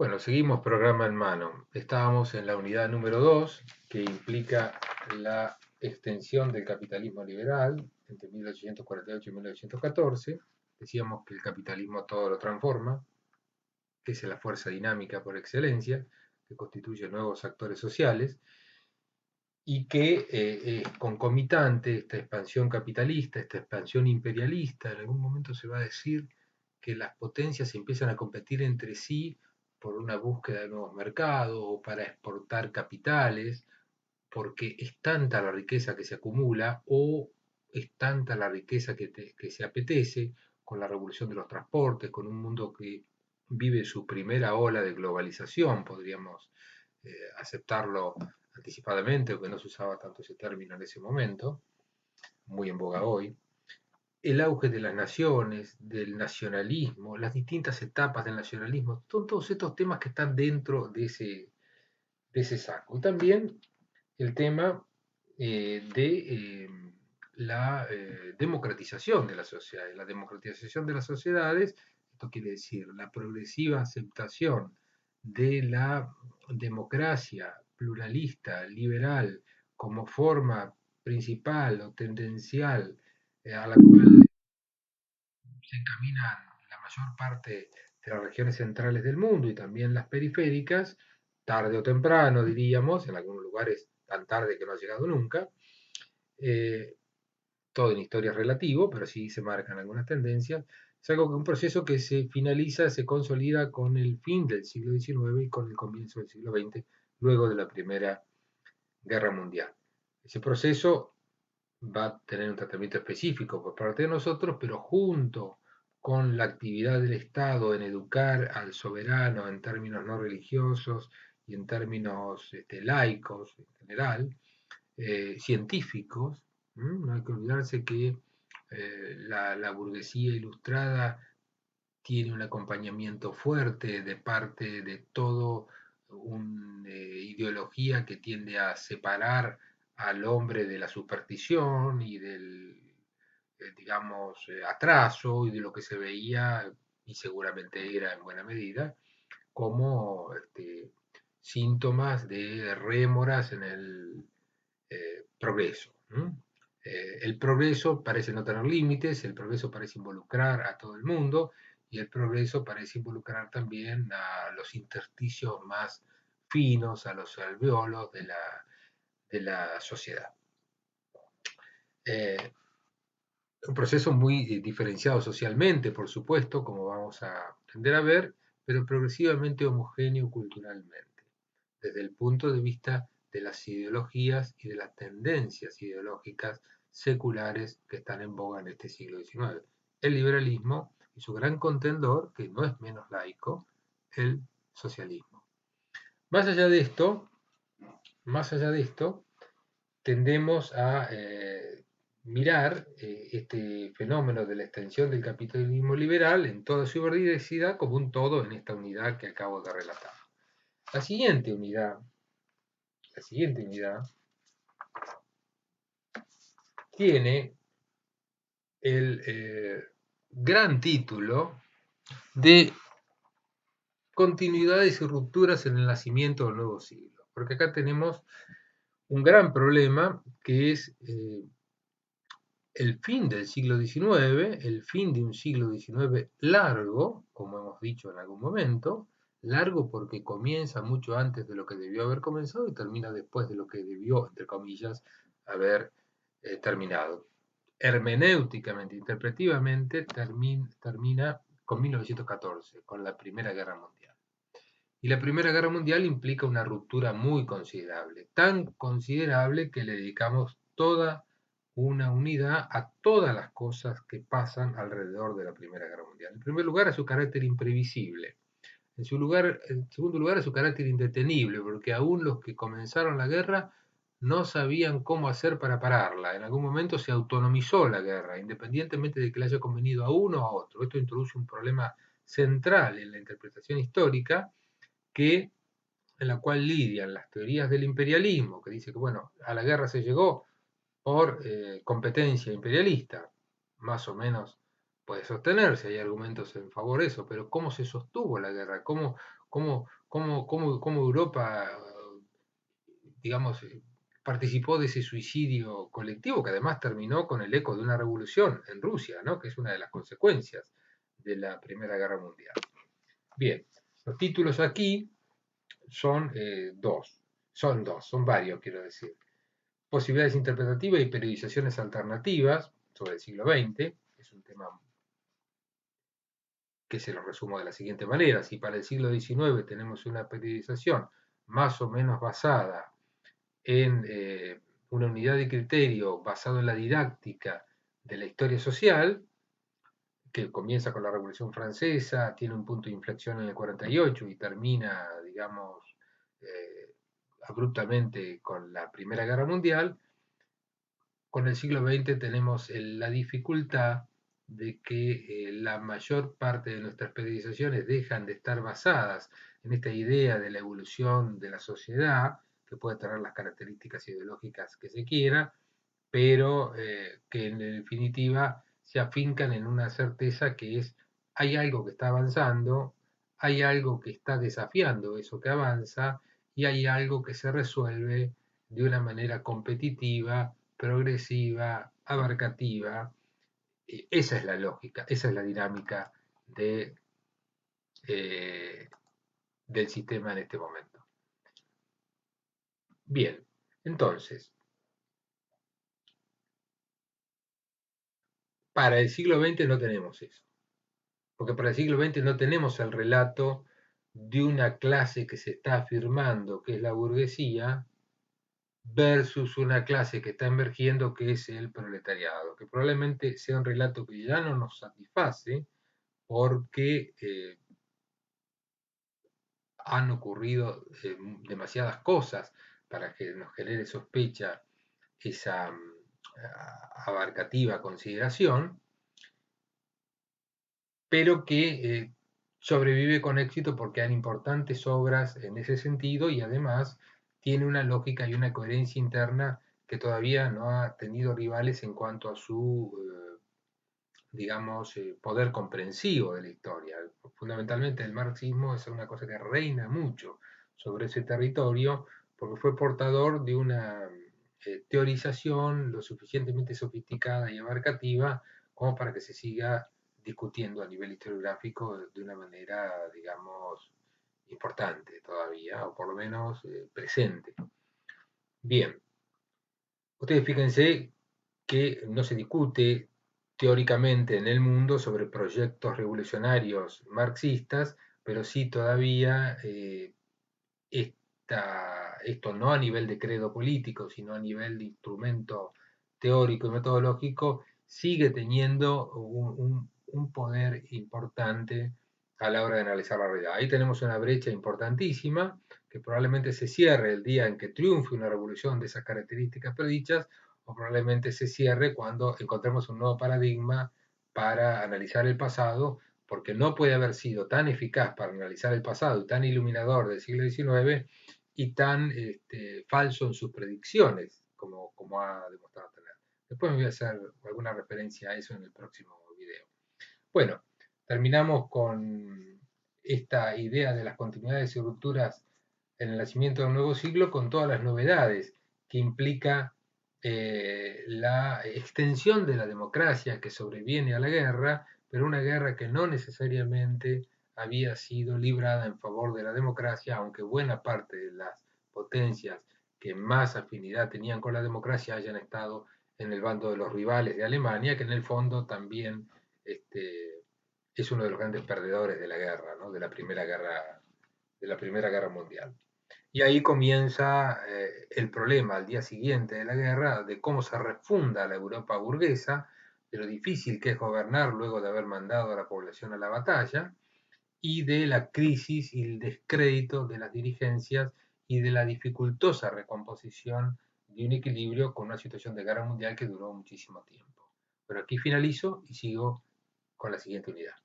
Bueno, seguimos programa en mano. Estábamos en la unidad número 2, que implica la extensión del capitalismo liberal entre 1848 y 1914. Decíamos que el capitalismo todo lo transforma, que es la fuerza dinámica por excelencia, que constituye nuevos actores sociales y que es concomitante esta expansión capitalista, esta expansión imperialista. En algún momento se va a decir que las potencias empiezan a competir entre sí por una búsqueda de nuevos mercados o para exportar capitales, porque es tanta la riqueza que se acumula o es tanta la riqueza que se apetece con la revolución de los transportes, con un mundo que vive su primera ola de globalización, podríamos aceptarlo anticipadamente, aunque no se usaba tanto ese término en ese momento, muy en boga hoy. El auge de las naciones, del nacionalismo, las distintas etapas del nacionalismo, son todos estos temas que están dentro de ese saco. Y también el tema de la democratización de las sociedades. La democratización de las sociedades, esto quiere decir la progresiva aceptación de la democracia pluralista, liberal, como forma principal o tendencial a la cual se encaminan la mayor parte de las regiones centrales del mundo y también las periféricas, tarde o temprano diríamos, en algunos lugares tan tarde que no ha llegado nunca, eh, todo en historia es relativo, pero sí se marcan algunas tendencias, es algo que un proceso que se finaliza, se consolida con el fin del siglo XIX y con el comienzo del siglo XX, luego de la Primera Guerra Mundial. Ese proceso va a tener un tratamiento específico por parte de nosotros, pero junto con la actividad del Estado en educar al soberano en términos no religiosos y en términos laicos en general, científicos. No hay que olvidarse que la burguesía ilustrada tiene un acompañamiento fuerte de parte de todo una ideología que tiende a separar al hombre de la superstición y del, digamos, atraso y de lo que se veía, y seguramente era en buena medida, como síntomas de rémoras en el progreso. El progreso parece no tener límites, el progreso parece involucrar a todo el mundo y el progreso parece involucrar también a los intersticios más finos, a los alvéolos de la sociedad. Eh, un proceso muy diferenciado socialmente, por supuesto, como vamos a tender a ver, pero progresivamente homogéneo culturalmente, desde el punto de vista de las ideologías y de las tendencias ideológicas seculares que están en boga en este siglo XIX. El liberalismo y su gran contendor, que no es menos laico, el socialismo. Más allá de esto, tendemos a mirar este fenómeno de la extensión del capitalismo liberal en toda su diversidad como un todo en esta unidad que acabo de relatar. La siguiente unidad tiene el gran título de continuidades y rupturas en el nacimiento del nuevo siglo, porque acá tenemos un gran problema que es el fin del siglo XIX, el fin de un siglo XIX largo, como hemos dicho en algún momento, largo porque comienza mucho antes de lo que debió haber comenzado y termina después de lo que debió, entre comillas, haber terminado. Hermenéuticamente, interpretivamente, termina con 1914, con la Primera Guerra Mundial. Y la Primera Guerra Mundial implica una ruptura muy considerable, tan considerable que le dedicamos toda una unidad a todas las cosas que pasan alrededor de la Primera Guerra Mundial. En primer lugar, a su carácter imprevisible. En segundo lugar, a su carácter indetenible, porque aún los que comenzaron la guerra no sabían cómo hacer para pararla. En algún momento se autonomizó la guerra, independientemente de que le haya convenido a uno o a otro. Esto introduce un problema central en la interpretación histórica que, en la cual lidian las teorías del imperialismo, que dice que bueno, a la guerra se llegó por competencia imperialista, más o menos puede sostenerse, hay argumentos en favor de eso, pero ¿cómo se sostuvo la guerra? ¿Cómo Europa, digamos, participó de ese suicidio colectivo que además terminó con el eco de una revolución en Rusia, ¿no? Que es una de las consecuencias de la Primera Guerra Mundial? Bien, los títulos aquí son son varios, quiero decir. Posibilidades interpretativas y periodizaciones alternativas sobre el siglo XX, es un tema que se lo resumo de la siguiente manera. Si para el siglo XIX tenemos una periodización más o menos basada en una unidad de criterio basado en la didáctica de la historia social, que comienza con la Revolución Francesa, tiene un punto de inflexión en el 48 y termina, digamos, eh, abruptamente con la Primera Guerra Mundial. Con el siglo XX tenemos la dificultad de que la mayor parte de nuestras periodizaciones dejan de estar basadas en esta idea de la evolución de la sociedad, que puede tener las características ideológicas que se quiera, pero que en definitiva se afincan en una certeza que es, hay algo que está avanzando, hay algo que está desafiando eso que avanza y hay algo que se resuelve de una manera competitiva, progresiva, abarcativa. Esa es la lógica, esa es la dinámica de, eh, del sistema en este momento. Bien, entonces, para el siglo XX no tenemos eso. Porque para el siglo XX no tenemos el relato de una clase que se está afirmando, que es la burguesía, versus una clase que está emergiendo, que es el proletariado, que probablemente sea un relato que ya no nos satisface porque han ocurrido demasiadas cosas para que nos genere sospecha esa abarcativa consideración, pero que sobrevive con éxito porque hay importantes obras en ese sentido y además tiene una lógica y una coherencia interna que todavía no ha tenido rivales en cuanto a su, digamos, poder comprensivo de la historia. Fundamentalmente el marxismo es una cosa que reina mucho sobre ese territorio porque fue portador de una teorización lo suficientemente sofisticada y abarcativa como para que se siga discutiendo a nivel historiográfico de una manera, digamos, importante todavía, o por lo menos presente. Bien, ustedes fíjense que no se discute teóricamente en el mundo sobre proyectos revolucionarios marxistas, pero sí todavía esto no a nivel de credo político, sino a nivel de instrumento teórico y metodológico, sigue teniendo un poder importante a la hora de analizar la realidad. Ahí tenemos una brecha importantísima que probablemente se cierre el día en que triunfe una revolución de esas características predichas, o probablemente se cierre cuando encontremos un nuevo paradigma para analizar el pasado, porque no puede haber sido tan eficaz para analizar el pasado y tan iluminador del siglo XIX y tan falso en sus predicciones como ha demostrado tener. Después me voy a hacer alguna referencia a eso en el próximo video. Bueno, terminamos con esta idea de las continuidades y rupturas en el nacimiento de un nuevo siglo con todas las novedades que implica la extensión de la democracia que sobreviene a la guerra, pero una guerra que no necesariamente había sido librada en favor de la democracia, aunque buena parte de las potencias que más afinidad tenían con la democracia hayan estado en el bando de los rivales de Alemania, que en el fondo también es uno de los grandes perdedores de la guerra, ¿no? De la Primera Guerra Mundial. Y ahí comienza el problema al día siguiente de la guerra de cómo se refunda la Europa burguesa, de lo difícil que es gobernar luego de haber mandado a la población a la batalla, y de la crisis y el descrédito de las dirigencias y de la dificultosa recomposición de un equilibrio con una situación de guerra mundial que duró muchísimo tiempo. Pero aquí finalizo y sigo con la siguiente unidad.